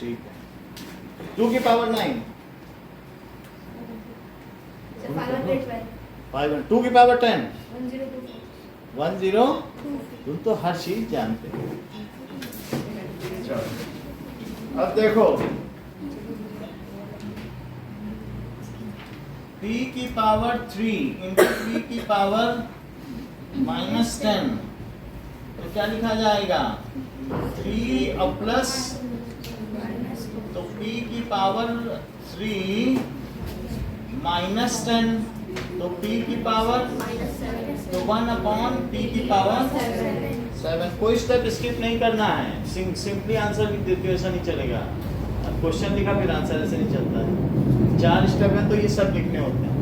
ठीक है 2 की पावर 9 5 2 की पावर 10 10 तुम तो हर चीज जानते हो। चलो अब देखो p की पावर 3 इंटू p की पावर -10 तो क्या लिखा जाएगा 3 और प्लस तो p की पावर 3 -10 तो p की पावर तो 1/p की पावर 7। कोई स्टेप स्किप नहीं करना है, सिंपली आंसर लिख देते हो, ऐसा नहीं चलेगा। अब क्वेश्चन लिखा फिर आंसर ऐसे नहीं चलता है, 4 स्टेप है तो ये सब लिखने होते हैं।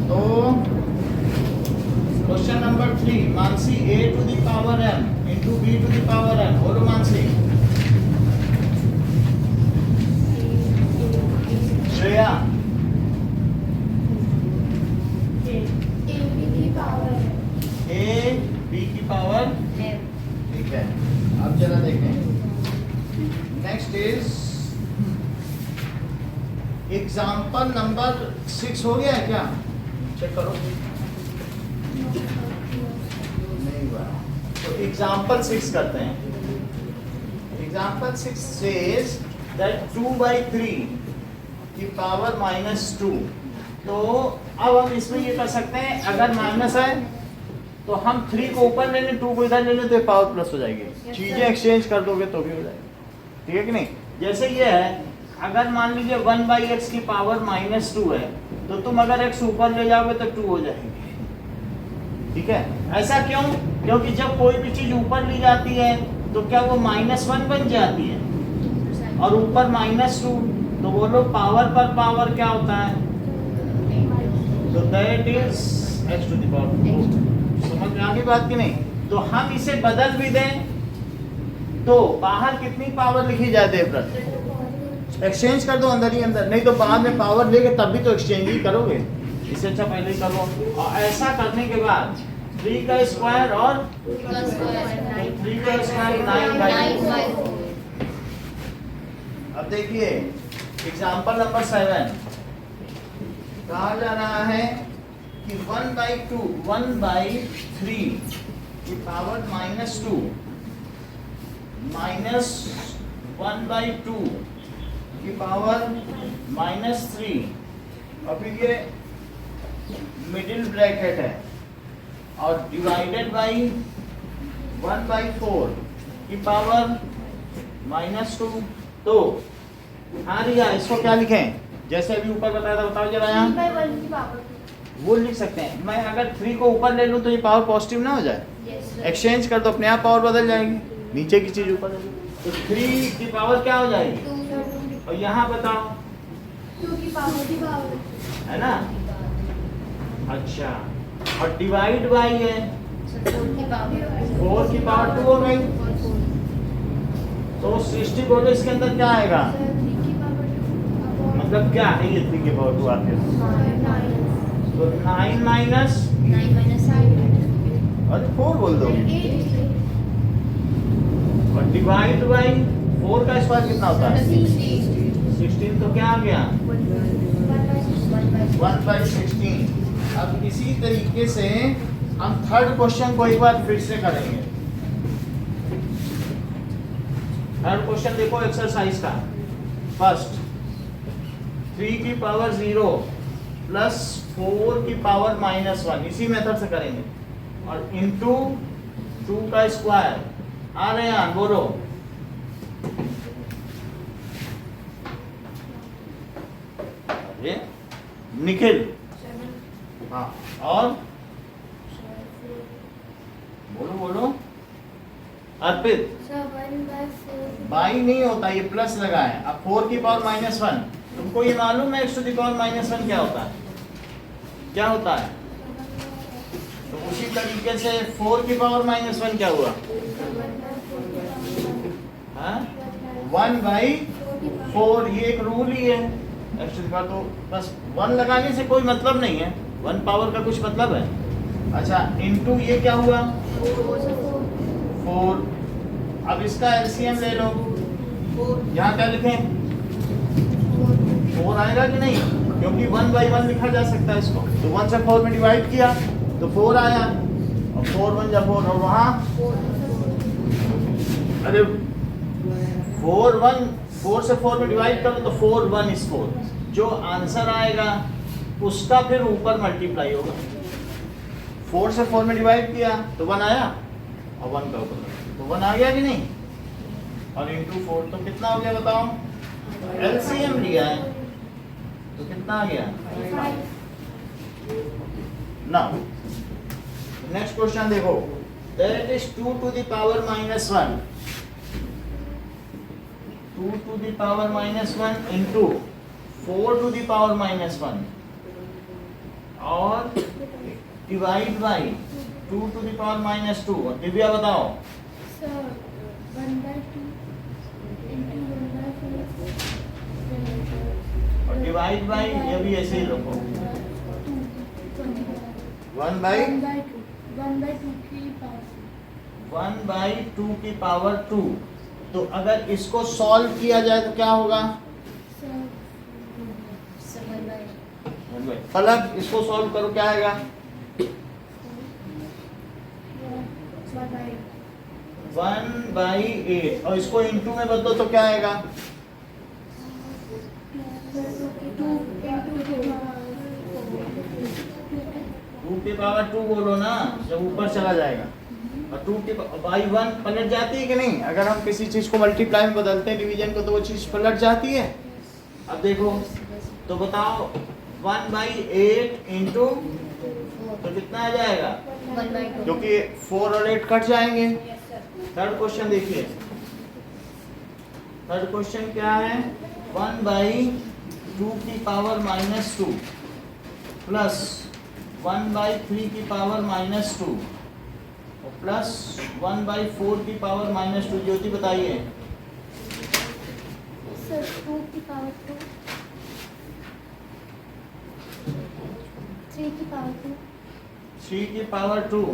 तो question number 3 Mansi a to the power m into b to the power m। बोलो मानसी। श्रेया a b की पावर ठीक है। अब जरा देखें नेक्स्ट इज एग्जाम्पल नंबर 6 हो गया है क्या? चेक करो नहीं हुआ तो एग्जाम्पल 6 करते हैं। एग्जाम्पल 6 सेज दैट 2/3 की पावर -2। तो अब हम इसमें ये कर सकते हैं, अगर माइनस है तो हम 3 को ऊपर ले लें, 2 को इधर ले लें तो ये पावर प्लस हो जाएगी। चीजें एक्सचेंज कर दोगे तो भी हो जाएगी, ठीक है कि नहीं? जैसे ये है, अगर मान लीजिए 1/x की पावर -2 है तो तुम अगर x ऊपर ले जाओगे तो 2 हो जाएगी, ठीक है? ऐसा क्यों? क्योंकि जब कोई भी चीज ऊपर ली जाती है तो क्या वो -1 बन जाती है और ऊपर -2, तो बोलो पावर पर पावर क्या होता है? तो that is x to the power 2। समझ में आ गई बात की नहीं? तो हम इसे बदल भी दें तो बाहर कितनी पावर लिखी जाती है? एक्सचेंज कर दो अंदर ही अंदर, नहीं तो बाद में पावर लेके तब भी तो एक्सचेंज ही करोगे। इससे अच्छा पहले ही करो। और ऐसा करने के बाद 3 का स्क्वायर और 3 का स्क्वायर 9/4। अब देखिए एग्जाम्पल नंबर 7 कहा जा रहा है कि 1/3 की पावर -2 -1/2 की पावर -3 और फिर ये मिडिल ब्रैकेट है और डिवाइडेड बाई 1/4 की पावर -2। तो हाँ रिया, इसको क्या लिखें? जैसे अभी ऊपर बताया था, बताओ जरा यहाँ। वो लिख सकते हैं। मैं अगर 3 को ऊपर ले लूँ तो ये पावर पॉजिटिव ना हो जाए? एक्सचेंज कर दो, अपने आप पावर बदल जाएगी, नीचे की चीज ऊपर ले लो तो 3 की पावर क्या हो जाएगी? और यहाँ बताओ 2 की पावर है ना? अच्छा, और डिवाइड बाई है 4 की पावर 2 हो गई। तो 60 बोलो, इसके अंदर क्या आएगा? मतलब क्या है ये 3 की पावर 2 आते हैं? तो 9 माइनस अरे 4 बोल दो और डिवाइड बाई 4 का स्क्वायर कितना होता है? 16। तो क्या आ गया? 1/16। अब इसी तरीके से हम थर्ड क्वेश्चन को एक बार फिर से करेंगे। थर्ड क्वेश्चन देखो एक्सरसाइज का। फर्स्ट 3 की पावर 0 प्लस 4 की पावर -1, इसी मेथड से करेंगे और इंटू 2 का स्क्वायर। आ रहे हैं बोलो। ये निखिल, हाँ, और बोलो बोलो अर्पित। बाई नहीं होता, ये प्लस लगा है। अब 4 की पावर -1, तुमको ये मालूम है x टू द पावर -1 क्या होता है? क्या होता है? तो उसी तरीके से 4 की पावर -1 क्या हुआ? 1/4। ये एक रूल ही है x टू द पावर। तो बस 1 लगाने से कोई मतलब नहीं है, 1 पावर का कुछ मतलब है। अच्छा, इनटू ये क्या हुआ? 4। अब इसका एलसीएम ले लो यहाँ क्या लिखें? 4 आएगा कि नहीं? क्योंकि 1/1 लिखा जा सकता है इसको। तो 1 से 4 में डिवाइड किया तो 4 आया, और 4 1 जा 4, और वहाँ अरे 4 से 4 में डिवाइड करो तो 4 1 is 4। जो आंसर आएगा उसका फिर ऊपर मल्टीप्लाई होगा। 4 से 4 में डिवाइड किया तो 1 आया, और 1 का ऊपर तो 1 आ गया कि नहीं? और इंटू 4 तो कितना हो गया बताओ? एलसीएम लिया है तो कितना आ गया? 5। नाउ नेक्स्ट क्वेश्चन देखो, that is 2 to the power minus 1, 2 to the power minus 1 into 4 to the power minus 1 और divide by 2 to the power minus 2। और दिव्या बताओ? Sir, 1/2 into 1/4 और डिवाइड बाई ये भी ऐसे ही रखो, 1/2 की पावर 2। तो अगर इसको सॉल्व किया जाए तो क्या होगा? फलक इसको सॉल्व करो, क्या आएगा? 1/8, और इसको इनटू में बदलो तो क्या आएगा? 2 की पावर 2 बोलो ना, जब ऊपर चला जाएगा। और 2 की बाई 1 पलट जाती है कि नहीं? अगर हम किसी चीज को मल्टीप्लाई में बदलते हैं डिवीजन को, तो वो चीज पलट जाती है। अब देखो तो बताओ, 1/8 इंटू तो कितना आ जाएगा? 1/2 क्योंकि 4 और 8 कट जाएंगे। थर्ड क्वेश्चन देखिए, थर्ड क्वेश्चन क्या है? 1/2 की पावर -2 प्लस 1/3 की पावर -2 और प्लस 1/4 की पावर -2। ज्योति बताइए। Sir, 2 की पावर 2, 3 की पावर 2, 3 की पावर 2,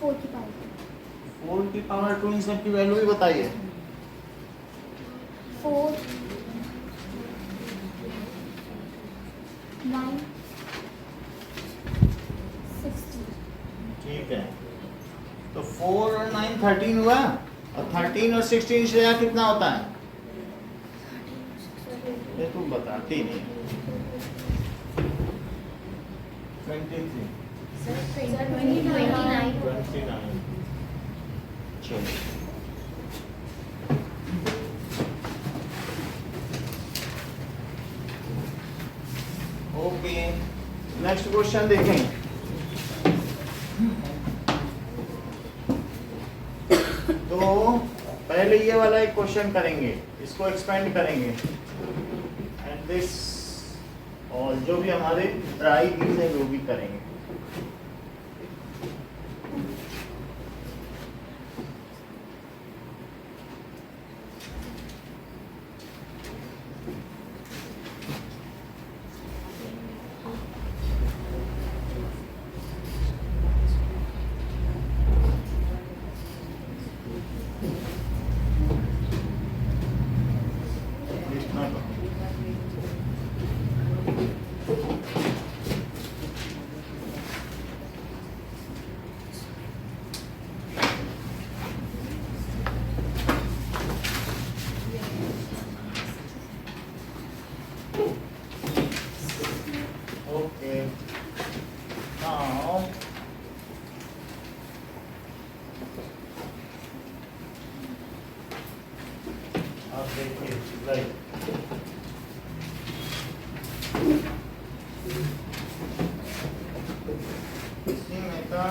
4 की पावर 4 की पावर 2, इन सब की वैल्यू भी बताइए। 4, 9, 16। ठीक है, तो 4 और 9 13 हुआ, और 13 और 16 से यहाँ कितना होता है? ये तुम बताती नहीं। 23, 29। चलो ओके, नेक्स्ट क्वेश्चन देखें। तो पहले ये वाला एक क्वेश्चन करेंगे, इसको एक्सपेंड करेंगे, एंड दिस, और जो भी हमारे ट्राई कीज है वो भी करेंगे। इतना करो। Okay. Now, आप देखिए, राइट, इसी में का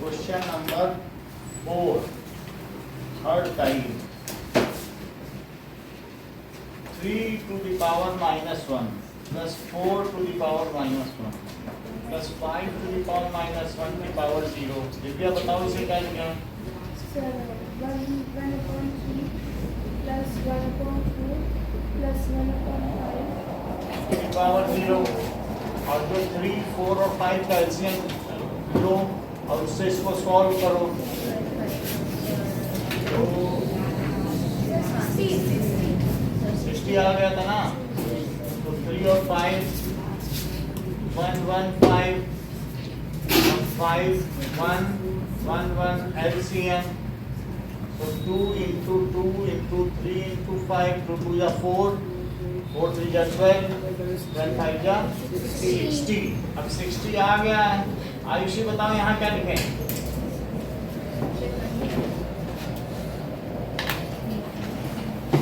question number 4, third time, 3 to the power -1 plus 4 to the power -1 plus 5 to the power -1 की पावर 0। दिव्या बताओ इसे क्या लिखा? Sir, 1/3 plus 1/4 plus 1/5 की पावर 0, और जो 3, 4 और 5 का एलसीएम लो और उससे इसको सॉल्व करो। तो 60 आ गया था ना, तो 3 और 5 115 5 1 1 1 LCM, so 2 into 2 into 3 into 5, 2 2 या 4, 4 3 या 12, 12 5 या 60। अब 60 आ गया है। आयुषी बताओ यहाँ क्या लिखें?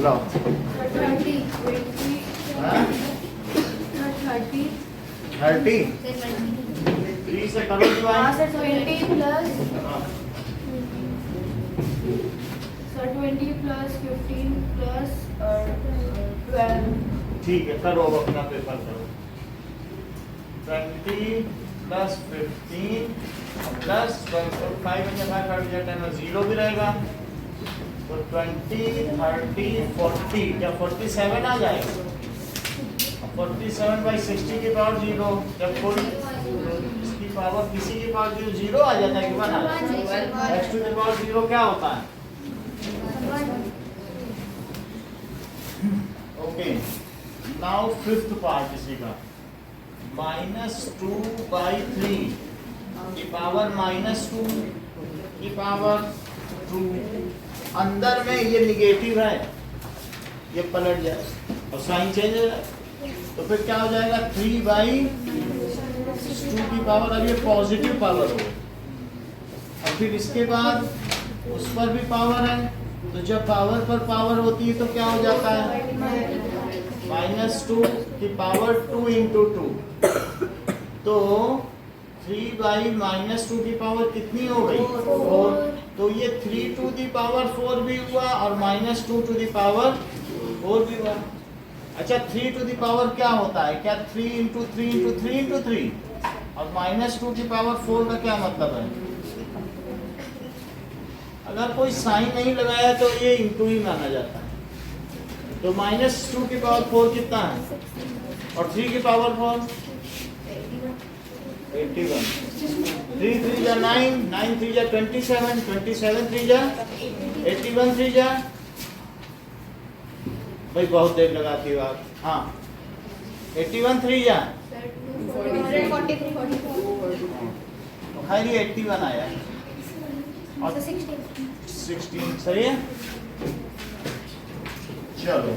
लो 30 3 से करो डिवाइड। 20 plus हाँ, 20 plus 15 plus 12 ठीक है, करो अब अपना पेपर करो। 20 प्लस 15 प्लस 12, 5 में 5 काट दिया 10 और 0 भी रहेगा, तो 20 30 40 क्या 47 आ जाएगा। 47 बाई 60 की पावर 0, जब कोई इसकी पावर किसी की पावर 0 आ जाता है कि 1 आ जाता है। x टू द पावर 0 क्या होता है? ओके, नाउ फिफ्थ पार्ट इसी का, -2 बाई 3 की पावर -2 की पावर 2। अंदर में ये निगेटिव है, ये पलट जाए और साइन चेंज हो जाए, तो फिर क्या हो जाएगा 3 बाई 2 की पावर, अब ये पॉजिटिव पावर हो। और फिर इसके बाद उस पर भी पावर है, तो जब पावर पर पावर होती है तो क्या हो जाता है -2 की पावर 2 into 2, तो 3 बाई -2 की पावर कितनी हो गई 4, तो ये 3 to the power 4 भी हुआ और -2 to the power 4 भी हुआ। अच्छा 3 to the power क्या होता है? क्या 3 into 3 into 3 into 3, और -2 की पावर 4 का क्या मतलब है? अगर कोई साइन नहीं लगाया तो ये इंटू ही माना जाता है। तो -2 की पावर 4 कितना है और 3 की पावर 4 81, 3 3 जा 9, 9 3 जा 27, 27 3 जा 81 3 जा, भाई बहुत देर लगाती हो आप। हाँ 81 3 जा 43 खैर ये 81 आया और 16 सही है। चलो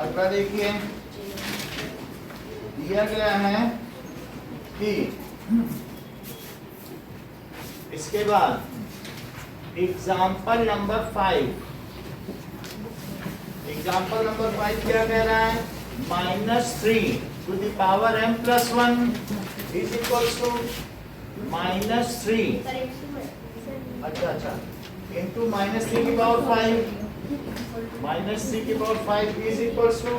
अगला देखिए, दिया गया है कि इसके बाद एग्जाम्पल नंबर 5 क्या कह रहा है? -3 to the power m plus 1 is equals to -3, अच्छा into -3 की पावर 5, -3 की पावर 5 is equals to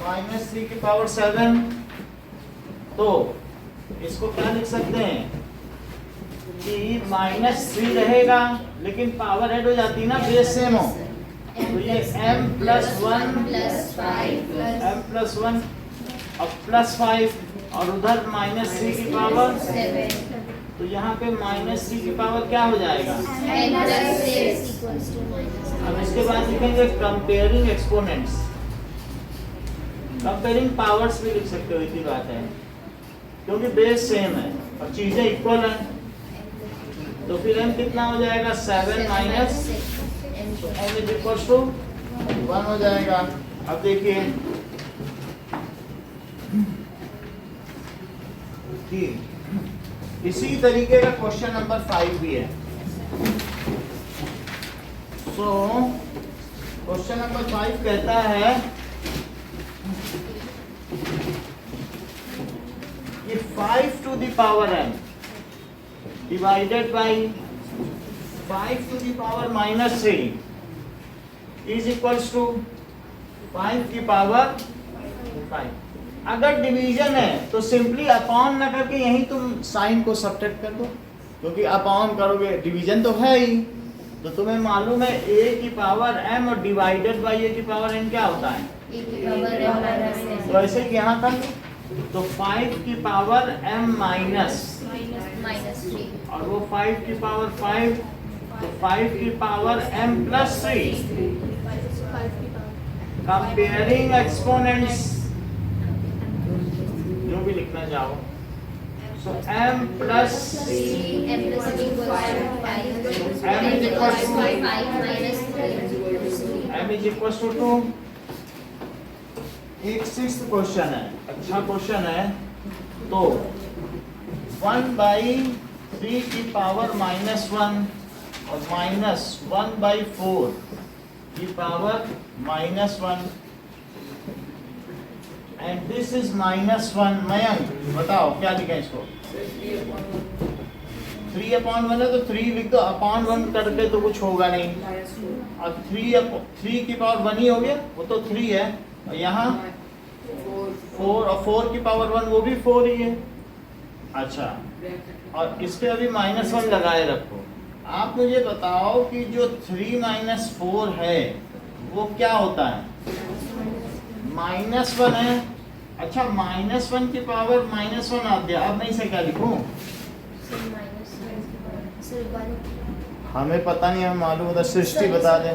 -3 की पावर 7। तो इसको क्या लिख सकते हैं कि -3 रहेगा लेकिन पावर ऐड हो जाती है ना, बेस सेम हो, तो ये m plus 1 m plus 1 और +5 और उधर -3 की पावर, तो यहाँ पे -3 की पावर क्या हो जाएगा? अब इसके बाद लिखेंगे कंपेयरिंग एक्सपोनेंट्स, कंपेयरिंग पावर्स भी लिख सकते हो, इसी बात है क्योंकि बेस सेम है और चीजें इक्वल हैं। तो फिर m कितना हो जाएगा? 7 माइनस, तो m इज इक्वल टू 1 हो जाएगा। अब देखिए इसी तरीके का क्वेश्चन नंबर 5 भी है। सो क्वेश्चन नंबर 5 कहता है कि 5 to the power m divided by 5 to the power -3 is equals to 5 की पावर 5। अगर डिवीजन है तो सिंपली अपॉन न करके यहीं तुम साइन को सब्ट्रैक्ट कर दो, क्योंकि अपॉन करोगे डिवीजन तो है ही, तो तुम्हें मालूम है a की पावर m और डिवाइडेड बाई a की पावर n क्या होता है? तो ऐसे कि यहाँ तक, तो 5 की पावर m माइनस और वो 5 की पावर 5, तो 5 की पावर m प्लस 3 5 की पावर कंपेयरिंग एक्सपोनेंट्स जो भी लिखना चाहो, सो m plus m plus n equals to 5 m is equals to 5 minus 3 m is equals to 2। एक सिक्स्थ क्वेश्चन है, अच्छा क्वेश्चन है। तो 1/3 की पावर -1 और -1/4 की power -1 and this is -1। Mayank बताओ क्या लिखें इसको? 3/1 है तो 3 लिख दो, अपॉन 1 करके तो कुछ होगा नहीं। और 3 की पावर 1 ही हो गया, वो तो 3 है। और यहाँ 4 और 4 की पावर 1 वो भी 4 ही है। अच्छा, और इस पे अभी -1 लगाए रखो। आप मुझे बताओ कि जो 3 - 4 है वो क्या होता है? -1 है। अच्छा, -1 की पावर -1 आ गया। अब मैं इसे क्या लिखूं? हमें पता नहीं, हमें मालूम होता। सृष्टि बता दे।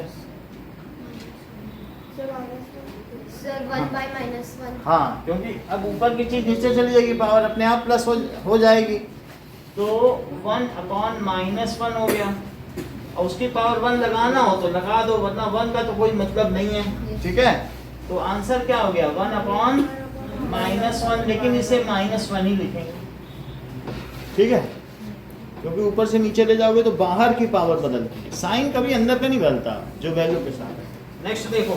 सर 1/-1 हाँ, क्योंकि अब ऊपर की चीज नीचे चली जाएगी, पावर अपने आप प्लस हो जाएगी। तो 1/-1 हो गया। और उसकी पावर 1 लगाना हो तो लगा दो, वरना 1 का तो कोई मतलब नहीं है। ठीक है, तो आंसर क्या हो गया? 1/-1, लेकिन इसे -1 ही लिखेंगे। ठीक है, क्योंकि ऊपर से नीचे ले जाओगे तो बाहर की पावर बदलती है, साइन कभी अंदर का नहीं बदलता जो वैल्यू के साथ है। नेक्स्ट देखो,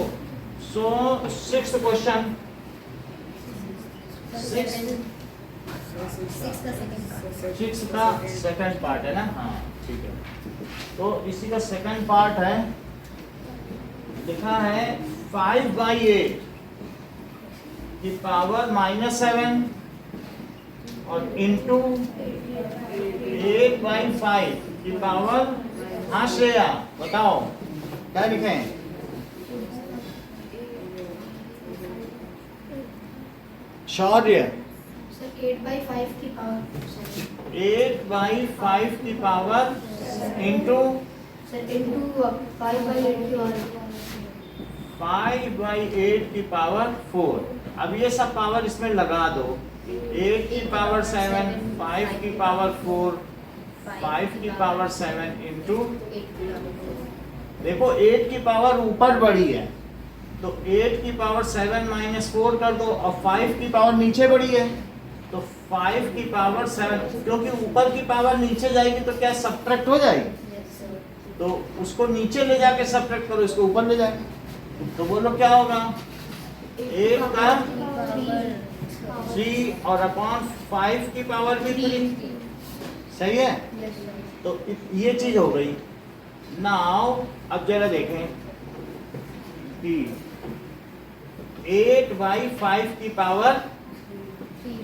सो सिक्स्थ क्वेश्चन, 6 का सेकंड पार्ट है ना? हाँ ठीक है। तो इसी का सेकंड पार्ट है, लिखा है 5/8 की पावर -7 और इंटू 8/5 की पावर। हाँ श्रेया बताओ क्या लिखें? शौर्य 8/5 की पावर 8/5 की पावर इंटू सर इंटू 5/8 की पावर 5/8 की पावर 4। अब ये सब पावर इसमें लगा दो। 8 की पावर 7, 5 की पावर 4, 5 की पावर 7 इंटू। देखो 8 की पावर ऊपर बढ़ी है तो 8 की पावर 7 - 4 कर दो, और 5 की पावर नीचे बढ़ी है तो 5 की पावर 7, क्योंकि ऊपर की पावर नीचे जाएगी तो क्या सब्ट्रैक्ट हो जाएगी? तो उसको नीचे ले जाके सब्ट्रैक्ट करो, इसको ऊपर ले जाए तो बोलो क्या होगा? 8 का 3 और अपॉन 5 की पावर भी 3। सही है, तो ये चीज हो गई। नाउ अब जरा देखें कि 8/5 की पावर,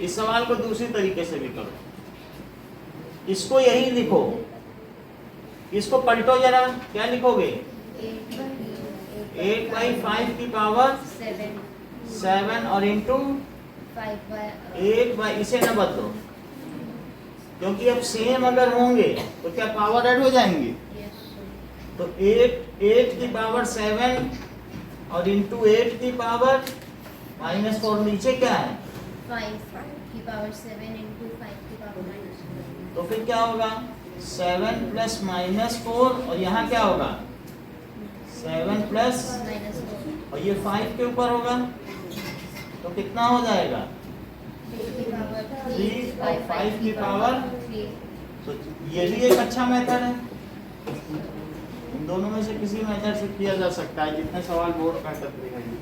इस सवाल को दूसरी तरीके से भी करो, इसको यही लिखो, इसको पलटो जरा, क्या लिखोगे? 8/5 की पावर 7 और इंटू 8 इसे न बदलो, क्योंकि अब सेम अगर होंगे तो क्या पावर ऐड हो जाएंगी? तो 8 की पावर 7 और इंटू 8 की पावर -4, नीचे क्या है? 5 की पावर 7 इंटू 5 की पावर -4। तो फिर क्या होगा? 7 प्लस -4, और यहाँ क्या होगा? 7 प्लस, और ये 5 के ऊपर होगा तो कितना हो जाएगा? 3 और 5 की पावर। तो ये भी एक अच्छा मेथड है, इन दोनों में से किसी मेथड से किया जा सकता है। जितने सवाल बोर्ड का करते हैं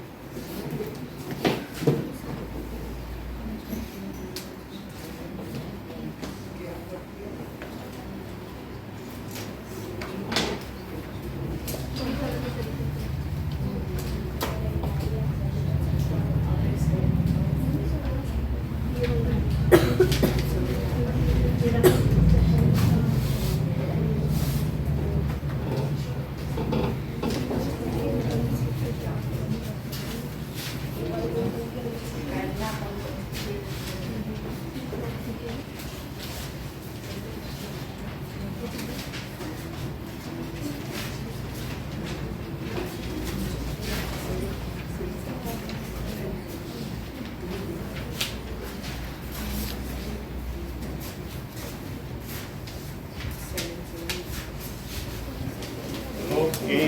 ओके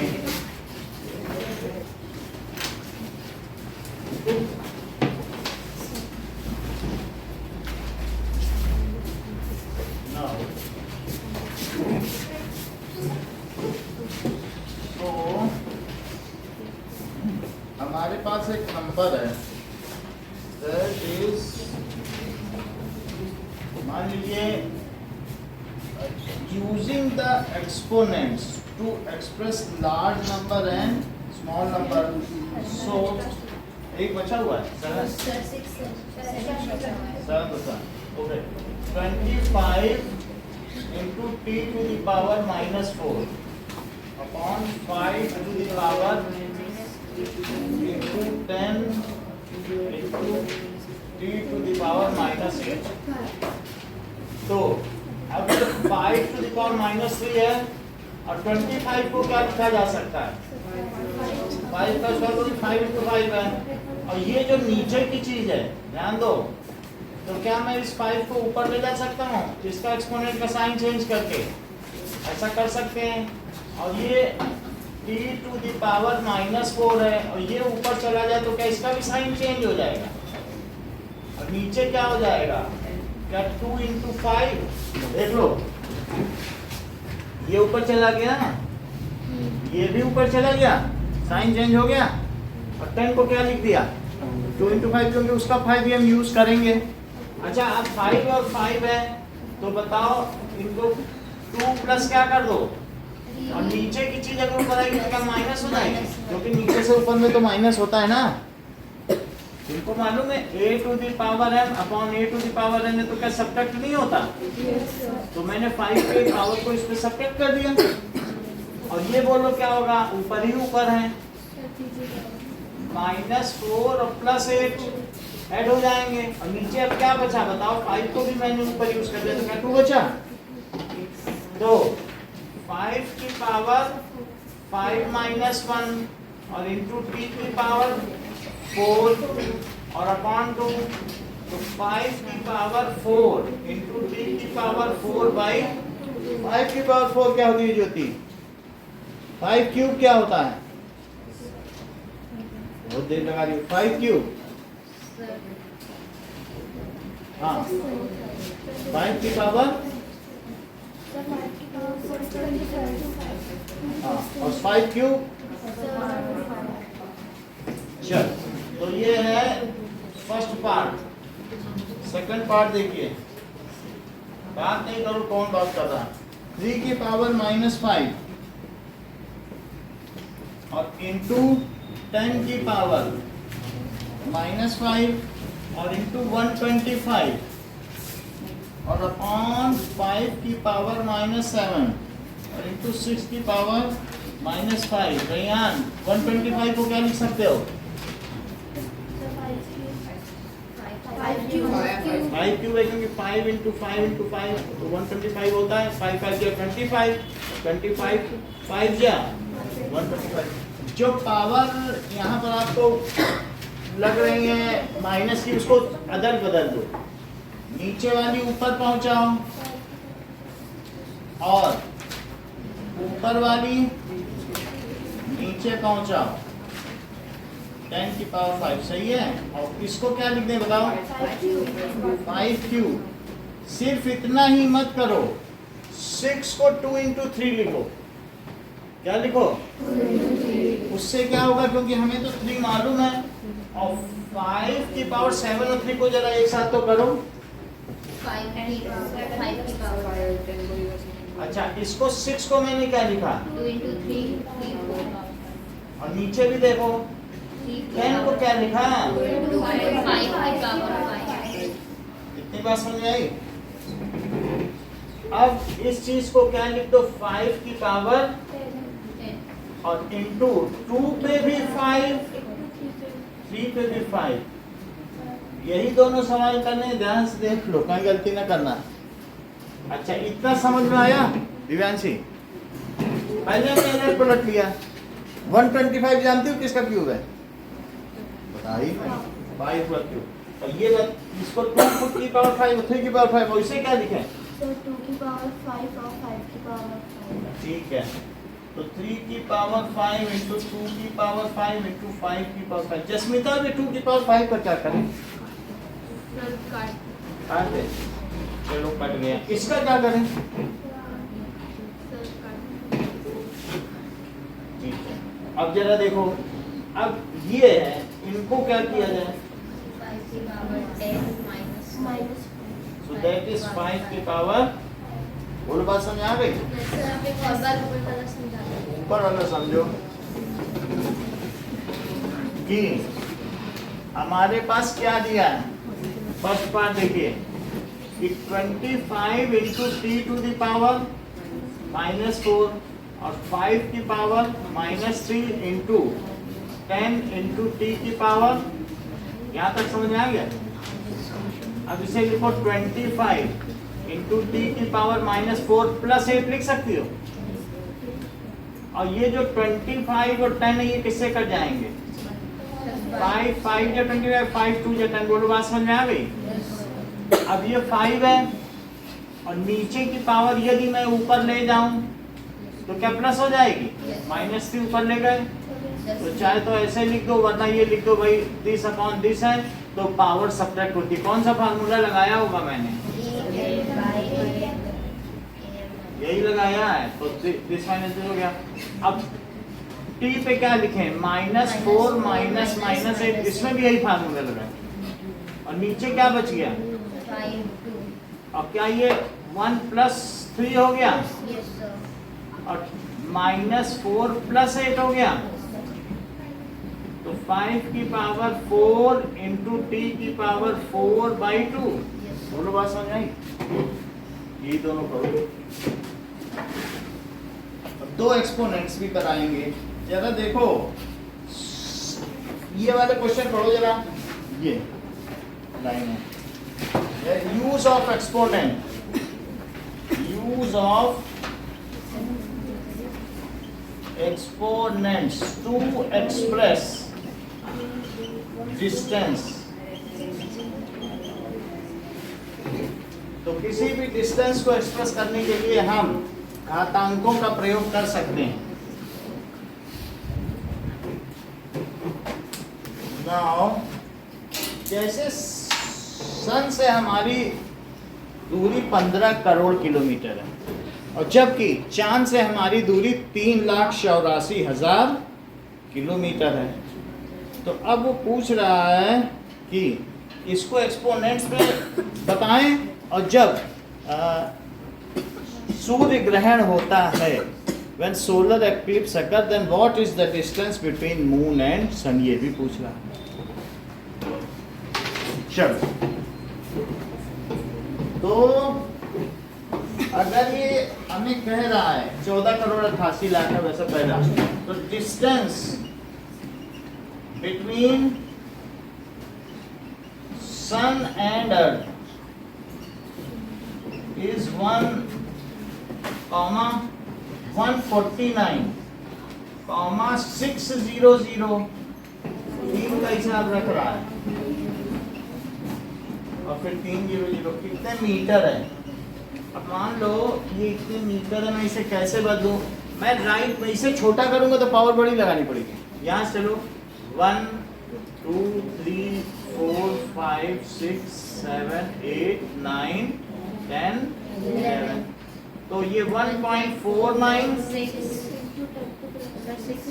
नाउ तो हमारे पास एक नंबर है दैट इज, मान लीजिए, using the exponents to express large number and small number, so एक बचा हुआ है सेवन बचा, okay 25 into t to the power minus 4 upon 5 to the power into 10 into t to the power minus 8। तो अब 5 to the power minus 3 है और 25 को क्या लिखा जा सकता है, 5 का स्क्वायर 5 into 5 है, और ये जो नीचे की चीज है ध्यान दो, तो क्या मैं इस 5 को ऊपर ले जा सकता हूँ इसका एक्सपोनेंट का साइन चेंज करके, ऐसा कर सकते हैं। और ये t to the power minus 4 है और ये ऊपर चला जाए तो क्या इसका भी साइन चेंज हो जाएगा, और नीचे क्या हो जाएगा, क्या 2 into 5, देख लो ये ऊपर चला गया ना, ये भी ऊपर चला गया, साइन चेंज हो गया, और 10 को क्या लिख दिया 2 into 5, क्योंकि उसका 5 भी हम यूज करेंगे। अच्छा अब 5 और 5 है तो बताओ इनको 2 प्लस क्या कर दो, और नीचे की चीज अगर ऊपर आएगी तो क्या माइनस हो जाएगी, क्योंकि नीचे से ऊपर में तो माइनस होता है ना। इनको मालूम है a to the power m upon a to the power n है तो क्या सब्ट्रैक्ट नहीं होता, तो मैंने 5 के पावर को इस पे सब्ट्रैक्ट कर दिया, और ये बोलो क्या होगा, ऊपर ही ऊपर है -4 और +8 ऐड हो जाएंगे, और नीचे अब क्या बचा बताओ, 5 को भी मैंने ऊपर यूज कर दिया तो क्या 2 बचा, तो 5 की पावर 5 - 1 और इंटू t की पावर 4 और अपॉन 2, तो 5 की पावर 4 इंटू t की पावर 4/5 की पावर 4 क्या होती है ज्योति, 5 क्यूब क्या होता है, बहुत देर लगा रही हूँ, 5 क्यूब, हाँ 5 की पावर, हाँ और 5 क्यूब, चल तो ये है फर्स्ट पार्ट। सेकंड पार्ट देखिए, बात नहीं करो कौन बात कर रहा है, 3 की पावर -5 और इंटू 10 की पावर -5 और इंटू 125 और अपॉन 5 की पावर -7 और इंटू 6 की पावर -5। रेयान 125 को क्या लिख सकते हो, 5 क्यूब है, क्योंकि 5 इंटू 5 इंटू 5 तो 125 होता है, 5 5 या 25 5 या 125। जो पावर यहाँ पर आपको लग रही है माइनस की, उसको अदल बदल दो, नीचे वाली ऊपर पहुंचाओ और ऊपर वाली नीचे पहुंचाओ, 10 की पावर 5 सही है। और इसको क्या लिख दें बताओ, 5 क्यूब। सिर्फ इतना ही मत करो, 6 को 2 into 3 लिखो, क्या लिखो, उससे क्या होगा, क्योंकि हमें तो 3 मालूम है, और 5 की पावर 7 और 3 को जरा एक साथ तो करो, 5 की पावर, अच्छा इसको 6 को मैंने क्या लिखा, 2 into 3 4, और नीचे भी देखो 10 को क्या लिखा, 5 की पावर 5। इतनी बात समझ में आई। अब इस चीज को क्या लिख दो, 5 की पावर और इंटू 2 पे भी 5, 3 पे भी 5। यही दोनों सवाल करने, ध्यान से देख लो, कहीं गलती ना करना। अच्छा इतना समझ में आया दिव्यांशी, पहले हमने इधर पलट लिया, 125 जानती हो किसका क्यूब है, बताइए 5 का क्यूब, और ये इसको 2 की पावर 5 3 की पावर 5, वैसे क्या लिखे, तो 2 की पावर 5 और 5 की पावर 5। ठीक है, तो 3 की पावर 5 इंटू 2 की पावर 5 इंटू 5 की पावर 5। जस्मिता भी 2 की पावर 5 का क्या करें? काट दे। चलो कट गया। इसका क्या करें? ठीक है, अब जरा देखो, अब ये है, इनको क्या किया जाए? सो दैट इज 5 की पावर, बोलो बात समझ आ गई? ऊपर वाला समझो कि हमारे पास क्या दिया है। फर्स्ट पार्ट देखिए कि 25 into T to the power -4 और 5 की पावर -3 इंटू 10 इंटू टी की पावर, यहाँ तक समझ में आ गया? अब इसे लिखो 25 इंटू टी की पावर -4 प्लस 8 लिख सकती हो। और ये जो 25 और 10 है ये किससे कट जाएंगे? 5 5 या 25 5 2 या 10, बोलो बात समझ में आ गई? अब ये 5 है और नीचे की पावर यदि मैं ऊपर ले जाऊं तो क्या प्लस हो जाएगी? -3 ऊपर ले गए तो चाहे तो ऐसे लिख दो, वरना ये लिख दो भाई दिस अपॉन दिस है तो पावर सब्ट्रैक्ट होती है। कौन सा फार्मूला लगाया होगा मैंने? यही लगाया है, तो दिस माइनस दिस हो गया। अब टी पे क्या लिखें? -4 माइनस -8, इसमें भी यही फार्मूला लगाए और नीचे क्या बच गया? अब क्या ये 1 + 3 हो गया और -4 + 8 हो गया, तो 5 की पावर 4 इंटू टी की पावर 4/2। बोलो बात समझ आई? ये दोनों करो। अब दो एक्सपोनेंट्स भी कराएंगे। जरा देखो ये वाले क्वेश्चन पढ़ो जरा, ये लाइन है, use of exponent, use of exponents to express distance। तो किसी भी डिस्टेंस को एक्सप्रेस करने के लिए हम घातांकों का प्रयोग कर सकते हैं। नाउ जैसे सन से हमारी दूरी 15 करोड़ किलोमीटर है और जबकि चांद से हमारी दूरी 3,84,000 किलोमीटर है, तो अब वो पूछ रहा है कि इसको एक्सपोनेंट्स में बताएं और जब सूर्य ग्रहण होता है, when solar eclipse occur, then what is the distance between moon and sun, ये भी पूछ रहा है। चलो, तो अगर ये हमें कह रहा है 14 करोड़ 88 लाख है वैसा पहला, तो distance between sun and earth is 1,149,600, 3 का हिसाब रख रहा है और फिर 300, कितने मीटर है? अब मान लो ये इतने मीटर है, मैं इसे कैसे बदलूं? मैं राइट में इसे छोटा करूंगा तो पावर बड़ी लगानी पड़ेगी। यहाँ से चलो 1 2 3 4 5 6 7 8 9 10 11, तो ये 1.49 6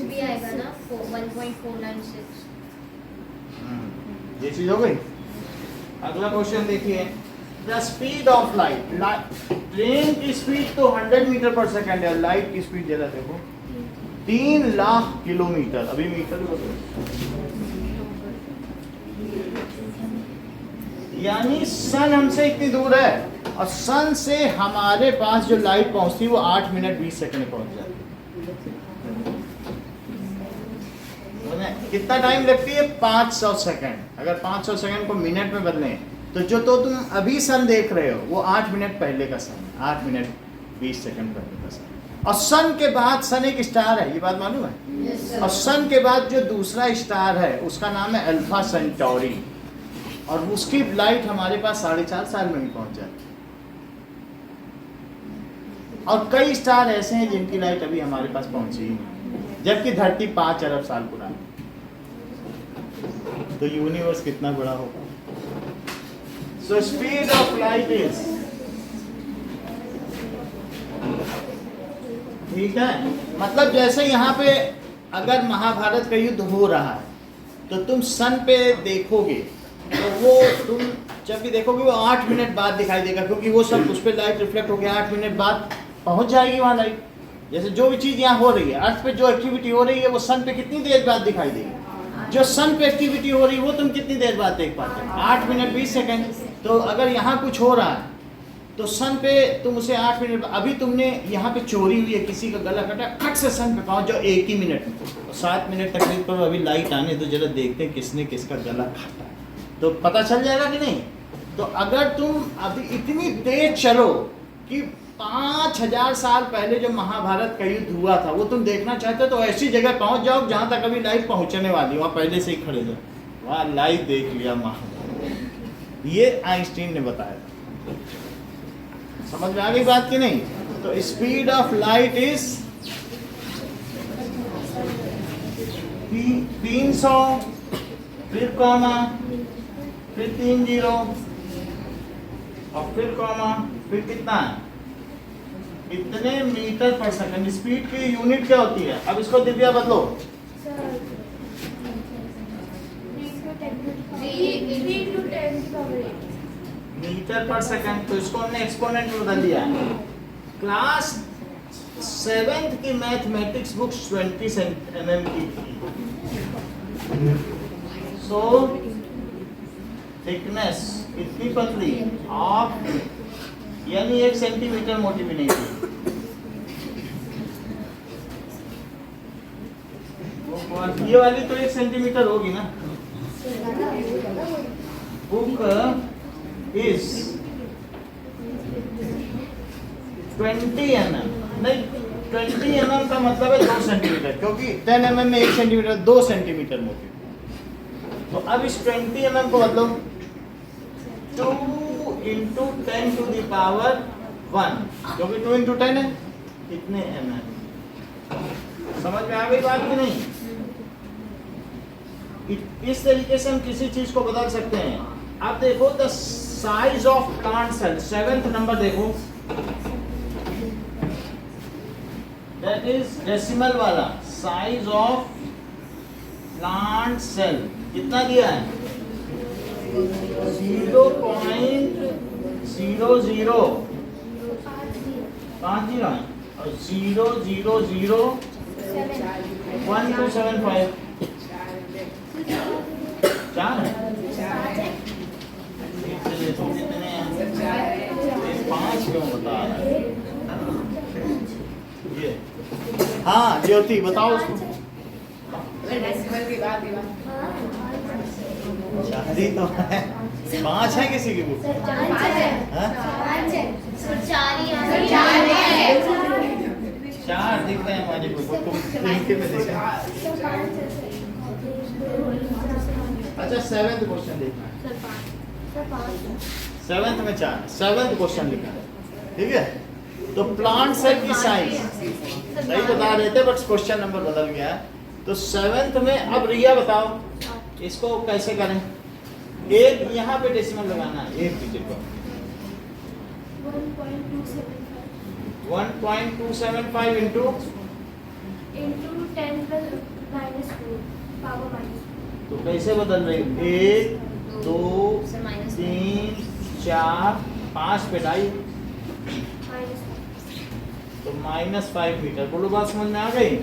भी आएगा ना, 1.496। ये चीज हो गई। अगला क्वेश्चन देखिए, the speed of light, train की स्पीड तो 100 मीटर पर सेकंड है, लाइट की स्पीड जरा देखो 3 लाख किलोमीटर, अभी मीटर यानी सन हमसे इतनी दूर है और सन से हमारे पास जो लाइट पहुंचती है वो 8 मिनट 20 सेकंड में पहुंच जाती है। कितना टाइम लगती है? 500 सेकंड। अगर 500 सेकंड को मिनट में बदलें तो जो तो तुम अभी सन देख रहे हो वो 8 मिनट पहले का सन है, 8 मिनट 20 सेकंड पहले का सन। और सन के बाद सन एक स्टार है, ये बात मालूम है? yes, और सन के बाद जो दूसरा स्टार है उसका नाम है अल्फा सेंटोरी और उसकी लाइट हमारे पास 4.5 साल में ही पहुंच जाती है। और कई स्टार ऐसे हैं जिनकी लाइट अभी हमारे पास पहुंची ही नहीं, जबकि धरती 5 अरब साल पुरानी। तो यूनिवर्स कितना बड़ा होगा। So speed of light is, ठीक है, मतलब जैसे यहाँ पे अगर महाभारत का युद्ध हो रहा है तो तुम सन पे देखोगे तो वो तुम जब भी देखोगे वो 8 मिनट बाद दिखाई देगा, क्योंकि वो सब उस पर लाइट रिफ्लेक्ट होकर 8 मिनट बाद पहुंच जाएगी वहाँ लाइट। जैसे जो भी चीज़ यहाँ हो रही है, अर्थ पे जो एक्टिविटी हो रही है वो सन पे कितनी देर बाद दिखाई देगी। जो सन पे एक्टिविटी हो रही है वो तुम कितनी देर बाद देख पाते हो, 8 मिनट 20 सेकेंड। तो अगर यहाँ कुछ हो रहा है तो सन पे तुम उसे 8 मिनट, अभी तुमने यहाँ पे चोरी हुई है, किसी का गला कटा, खट से सन पे पहुँच जाओ 1 ही मिनट में। 7 मिनट तकलीफ पर अभी लाइट आने तो जरा देखते हैं किसने किसका गला काटा, तो पता चल जाएगा कि नहीं। तो अगर तुम अभी इतनी तेज चलो कि 5000 साल पहले जो महाभारत का युद्ध हुआ था वो तुम देखना चाहते हो तो ऐसी जगह पहुंच जाओ जहां तक अभी लाइट पहुंचने वाली, वहां पहले से ही खड़े जाओ, वहां लाइव देख लिया महाभारत। ये आइंस्टीन ने बताया था। समझ में आ गई बात की नहीं। तो स्पीड ऑफ लाइट इज 300, फिर कॉमा, फिर 3 जीरो और फिर कॉमा, फिर कितना है, इतने मीटर पर सेकंड। स्पीड की यूनिट क्या होती है, अब इसको दिव्या बदलो। 3 to 10 की पावर 8 मीटर पर सेकंड, तो इसको हमने एक्सपोनेंट में बदल दिया। क्लास 7th की मैथमेटिक्स बुक्स 20 mm की थी। सो थिकनेस इतनी पतली ऑफ, यानी 1 सेंटीमीटर मोटी भी नहीं थी। ये वाली तो 1 सेंटीमीटर होगी ना। बुक इज 20 mm, नहीं 20 mm का मतलब है 2 सेंटीमीटर, क्योंकि 10 mm में 1 सेंटीमीटर, 2 सेंटीमीटर मोटी। तो अब इस 20 mm को बदलो 2 into 10 to the power 1, क्योंकि 2 into 10 है, कितने mm। समझ में आ गई बात की नहीं। इस तरीके से हम किसी चीज को बदल सकते हैं। अब देखो the size of plant cell, 7th नंबर देखो, दैट इज डेसिमल वाला, साइज ऑफ प्लांट सेल कितना दिया है, 0.00 5 जीरो है और 0.001275 4 है। देखो कितने हैं, 5 क्यों बता रहा है ये। हाँ ज्योति बताओ उसको। शादी तो है, 5 है किसी की बुक, 4 दिखते हैं हमारी बुक, तुम इनके में देखो। अच्छा 7th क्वेश्चन देखना है, 7th में 4, 7th क्वेश्चन लिखा है, ठीक है। तो प्लांट सेल की साइज सही बता रहे थे बट क्वेश्चन नंबर बदल गया है। तो 7th में अब रिया बताओ इसको कैसे करें। एक यहाँ पे डेसिमल लगाना है, एक डिजिट को 1.275 इंटू 10 minus 4 power minus 4। तो कैसे बदल रही, 1 2 3 4 5 पे ढाई, तो -5 मीटर। बोलो बात समझ में आ गई,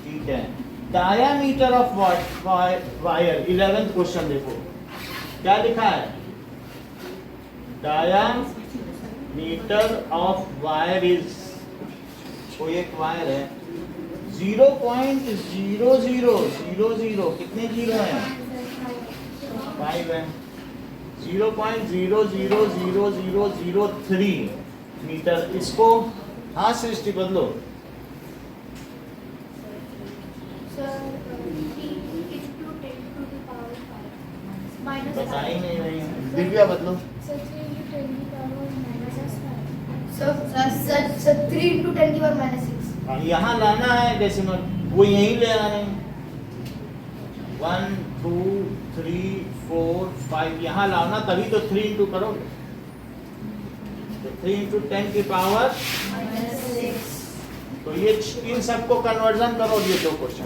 ठीक है। Diameter of wire, 11th question देखो क्या लिखा है, डायामीटर ऑफ वायर इज, कोई एक वायर है 0.0000, कितने जीरो हैं, 5 है, 0.000003 मीटर। इसको हाँ सृष्टि बदलो, बता ही नहीं रही, दिव्या बदलो। सर 3 into 10 की पावर -6। यहाँ लाना है डेसिमल, वो यहीं ले आने 1 2 3 4 5 यहाँ लाना, तभी तो 3 इंटू करोगे। तो 3 इंटू 10 की पावर, -6। तो ये इन सबको कन्वर्जन करो, ये दो क्वेश्चन।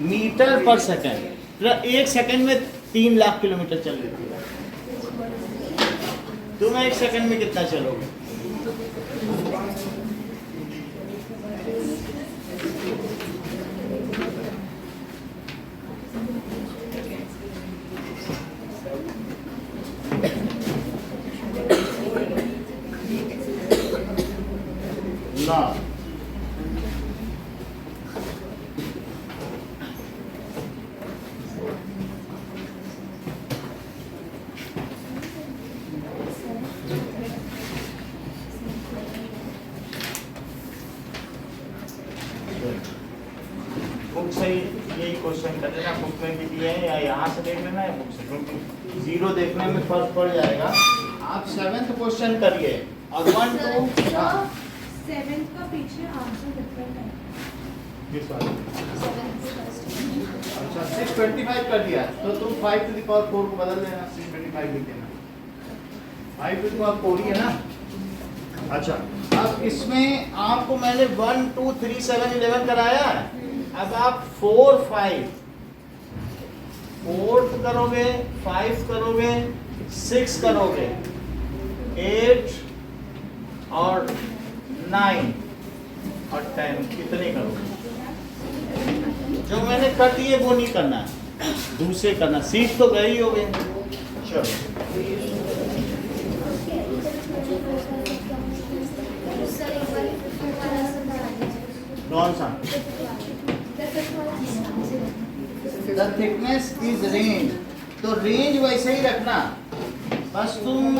मीटर पर सेकंड, 1 सेकंड में 3 लाख किलोमीटर चल लेती है। तुम 1 सेकंड में कितना चलोगे? ना बुक से यही क्वेश्चन कर लेना, बुक में भी दिए हैं या यहाँ से देख लेना है बुक से, क्योंकि 0 देखने में फर्क पड़ जाएगा। आप 7th क्वेश्चन करिए और 1 2 7th का पीछे आंसर डिफरेंट है। किस वाले? अच्छा 625 कर दिया, तो तुम 5 to the power 4 को बदल देना, 625 लिख देना, 5 to the power 4 ही है ना। अच्छा अब इसमें आपको मैंने 1 2 3 7 11 कराया, अब आप 4 5 4th करोगे, 5 करोगे, 6 करोगे, 8 और 9 और 10 कितने करोगे? जो मैंने कर दिए वो नहीं करना है, दूसरे करना। सीख तो गए ही हो गए। चलो कौन सा? द थिकनेस इज रेंज, तो रेंज वैसे ही रखना, बस तुम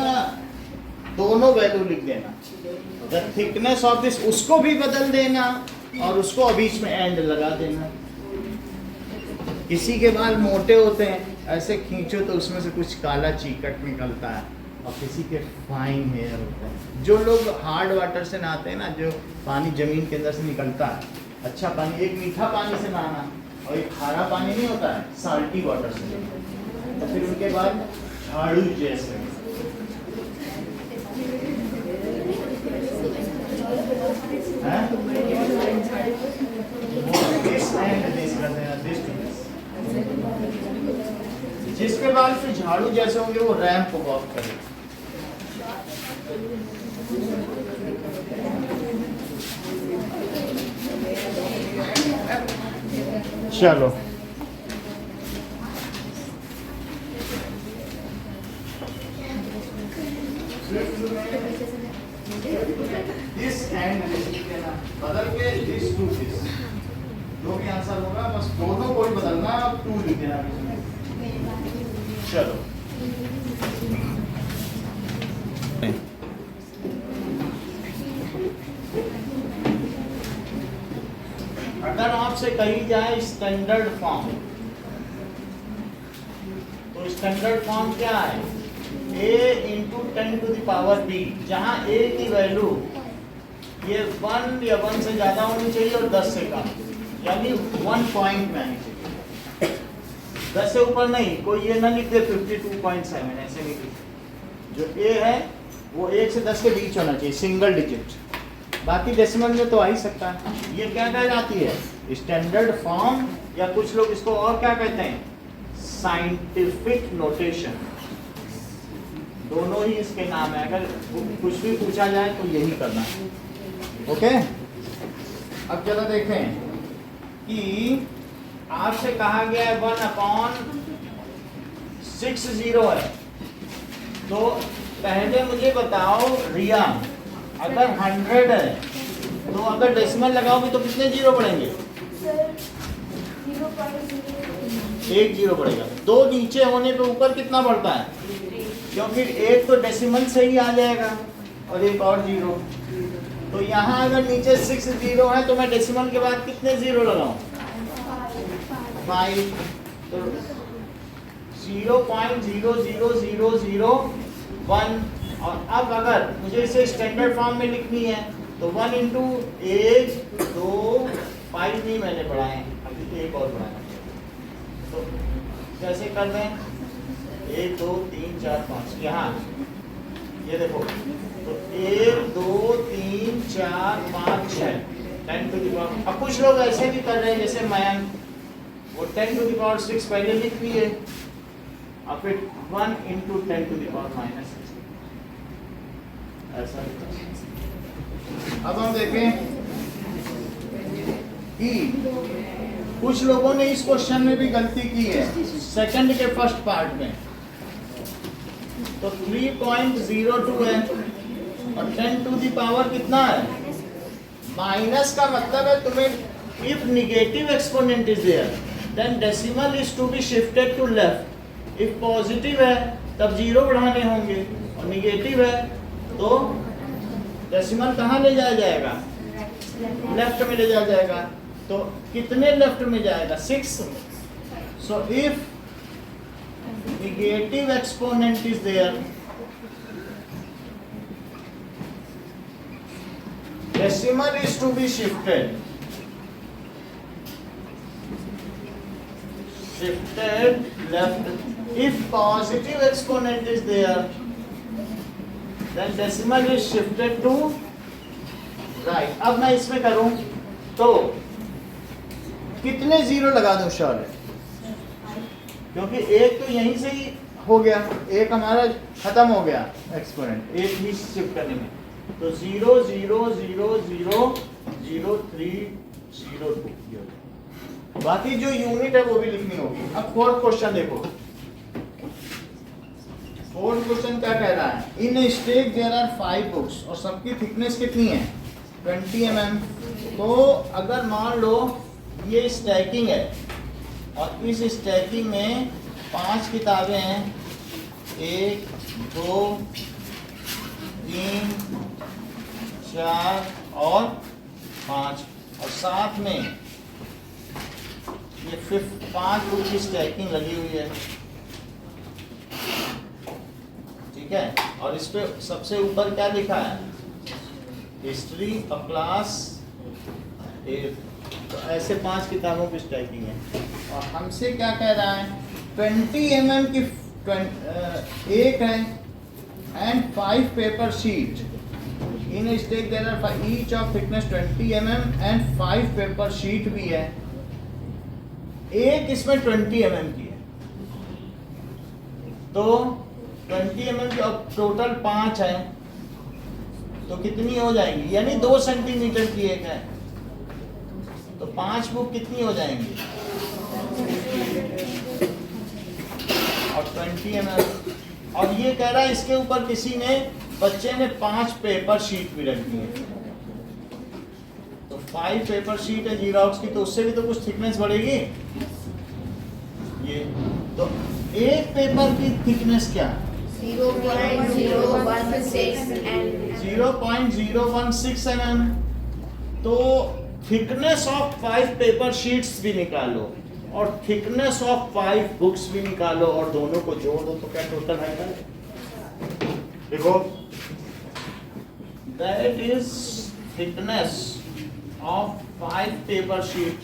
दोनों वैल्यू लिख देना। द थिकनेस ऑफ दिस उसको भी बदल देना और उसको बीच में एंड लगा देना। किसी के बाल मोटे होते हैं, ऐसे खींचो तो उसमें से कुछ काला चीकट निकलता है, और किसी के फाइन हेयर होते हैं। जो लोग हार्ड वाटर से नहाते हैं ना, जो पानी जमीन के अंदर से निकलता है, अच्छा पानी, एक मीठा पानी से नहाना और एक खारा पानी नहीं होता है, साल्टी वाटर से, तो फिर उनके बाद झाड़ू जैसे जिसके बाद फिर झाड़ू जैसे होंगे वो रैंप वॉक करें। चलो दिस एंड बदल के दिस टू दिस, जो भी आंसर होगा बस दोनों को ही बदलना, अब 2 लिख देना बीच में। चलो अगर आपसे कही जाए स्टैंडर्ड फॉर्म, तो स्टैंडर्ड फॉर्म क्या है? a into 10 to the power b, जहां a की वैल्यू ये 1 या 1 से ज्यादा होनी चाहिए और 10 से कम, यानी 1 पॉइंट में आनी चाहिए। 10 से ऊपर नहीं, कोई ये ना लिख दे 52.7, ऐसे नहीं लिखे। जो a है वो 1 से 10 के बीच होना चाहिए, सिंगल डिजिट, बाकी डेसिमल में तो आ ही सकता है। ये क्या कहलाती है? स्टैंडर्ड फॉर्म, या कुछ लोग इसको और क्या कहते हैं? Scientific notation. दोनों ही इसके नाम है, अगर कुछ भी पूछा जाए तो यही करना है। ओके, अब चलो देखें कि आपसे कहा गया है 1/60 है, तो पहले मुझे बताओ रिया, अगर 100 है तो अगर डेसिमल लगाओगे तो कितने जीरो पड़ेंगे? एक जीरो पड़ेगा। 2 नीचे होने पे ऊपर कितना बढ़ता है? क्योंकि एक तो डेसिमल से ही आ जाएगा और एक और जीरो, तो यहाँ अगर नीचे 6 जीरो है तो मैं डेसिमल के बाद कितने जीरो लगाऊं? 5। तो 0.00001। और अब अगर मुझे इसे स्टैंडर्ड फॉर्म में लिखनी है तो 1 इंटू 1 2 5 नहीं मैंने पढ़ाए हैं, अभी तो एक और पढ़ाना। तो कैसे कर दें? 1 2 3 4 5 यहाँ ये देखो, तो 1 2 3 4 5 6 10 टू द पावर। अब कुछ लोग ऐसे भी कर रहे हैं जैसे मयंक, वो 10 टू द पावर 6 पहले लिख दिए और फिर 1 इंटू 10 टू द पावर -6 ऐसा। अब हम देखें कि कुछ लोगों ने इस क्वेश्चन में भी गलती की है सेकंड के फर्स्ट पार्ट में। तो 3.02 है और 10 टू द पावर कितना है? माइनस का मतलब है तुम्हें if negative exponent is there then decimal is to be shifted to left. If positive है तब जीरो बढ़ाने होंगे और नेगेटिव है तो डेसिमल कहाँ ले जाया जाएगा? लेफ्ट में ले जाया जाएगा। तो कितने लेफ्ट में जाएगा? 6। So if negative exponent is there, decimal is to be shifted left. If positive exponent is there then decimal is shifted to right. अब मैं इसमें करूं तो कितने जीरो लगा दूं शॉर्ट? क्योंकि एक तो यहीं से ही हो गया, एक हमारा खत्म हो गया एक्सपोनेंट एक ही शिफ्ट करने में। तो 0 0 0 0 0 3 0 2। बाकी जो यूनिट है वो भी लिखनी होगी। अब फोर्थ क्वेश्चन देखो। फोर्थ क्वेश्चन क्या कह रहा है? इन स्टेक देयर आर 5 बुक्स और सबकी थिकनेस कितनी है? 20 mm। तो अगर मान लो ये स्टैकिंग है और इस स्टैकिंग में 5 किताबें हैं, 1 2 3 4 और 5 और साथ में ये 5 बुक की स्टैकिंग लगी हुई है, ठीक है। और इस पे सबसे ऊपर क्या लिखा है? History of class 8। तो ऐसे 5 किताबों की स्टैकिंग है और हमसे क्या कह रहा है? 20 mm की एक है and 5 paper sheet in stack there are each of thickness 20 mm and 5 paper sheet भी है। एक इसमें 20 mm की है तो 20 mm की और टोटल 5 है तो कितनी हो जाएंगी? यानी 2 सेंटीमीटर की एक है तो 5 बुक कितनी हो जाएंगी? और 20 mm। और ये कह रहा है इसके ऊपर किसी ने बच्चे ने 5 पेपर शीट भी रख दी है तो 5 पेपर शीट है जीरोक्स की, तो उससे भी तो कुछ थिकनेस बढ़ेगी। ये तो एक पेपर की थिकनेस क्या? 0.016 mm। तो थिकनेस ऑफ 5 पेपर शीट्स भी निकालो और थिकनेस ऑफ 5 बुक्स भी निकालो और दोनों को जोड़ दो तो क्या टोटल आएगा? देखो, that is thickness of 5 paper sheet.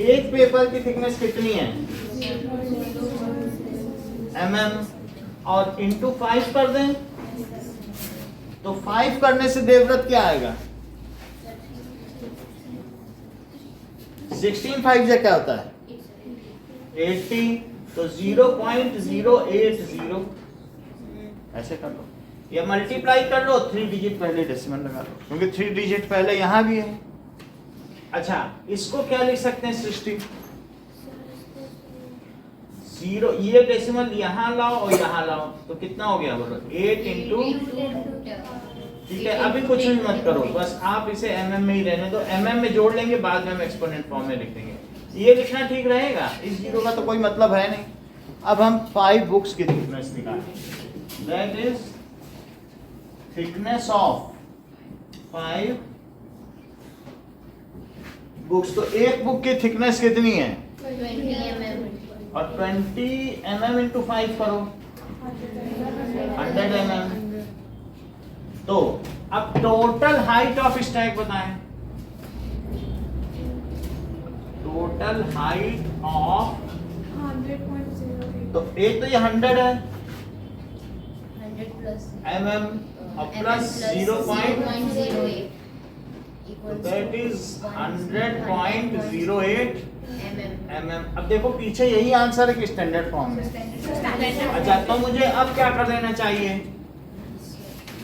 एक पेपर की थिकनेस कितनी है? mm और इंटू 5 कर दें तो 5 करने से देवव्रत क्या आएगा? 16 5 से क्या होता है? 80। तो 0.080 ऐसे कर लो या मल्टीप्लाई कर लो, 3 डिजिट पहले डेसिमल लगा लो क्योंकि 3 डिजिट पहले यहाँ भी है। अच्छा, इसको क्या लिख सकते हैं सृष्टि? 0 ये डेसिमल यहाँ लाओ और यहाँ लाओ तो कितना हो गया? बोलो 8 इंटू। ठीक है, अभी कुछ भी मत करो, बस आप इसे mm में ही रहने दो। mm में जोड़ लेंगे, बाद में हम एक्सपोनेंट फॉर्म में लिख देंगे। ये लिखना ठीक रहेगा, इस जीरो का तो कोई मतलब है नहीं। अब हम 5 बुक्स की थिकनेस निकालें। That is thickness of 5 books. तो एक बुक की थिकनेस कितनी है? 20 mm. और 20 mm इंटू 5 करो, 100 mm। तो अब टोटल हाइट ऑफ स्टैक बताएं। Total height of, 100.08. तो एक तो ये 100 है 100 plus mm और plus 0.08, equals that is 100.08 mm. mm। अब देखो पीछे यही आंसर है कि स्टैंडर्ड फॉर्म में। अच्छा तो मुझे अब क्या कर देना चाहिए?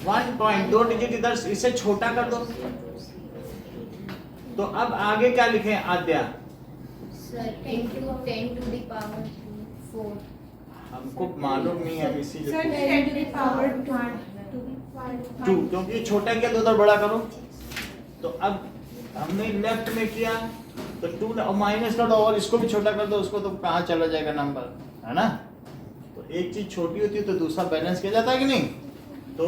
1.2 डिजिट इधर इसे छोटा कर दो। तो अब आगे क्या लिखें आद्या? Sir, 10 to the power 4. हमको मालूम नहीं है इसीलिए 10 to the power 2, क्योंकि छोटा किया तो उधर बड़ा करो। तो अब हमने लेफ्ट में किया तो 2 और माइनस कर दो और इसको भी छोटा कर दो, उसको तो कहाँ चला जाएगा नंबर, है ना? तो एक चीज छोटी होती है तो दूसरा बैलेंस किया जाता है कि नहीं? तो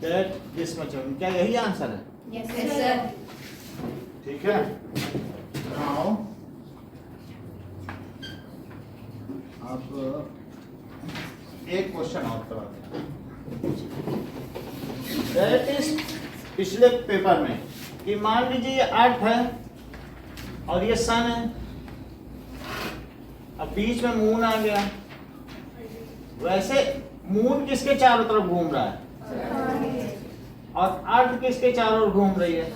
दैट दिस मच, क्या यही आंसर है? Yes, sir. ठीक है। नाउ अब एक क्वेश्चन और कराते हैं। दैट इज पिछले पेपर में कि मान लीजिए ये अर्थ है और ये सन है, अब बीच में मून आ गया। वैसे मून किसके चारों तरफ घूम रहा है और अर्थ किसके चारों ओर घूम रही है?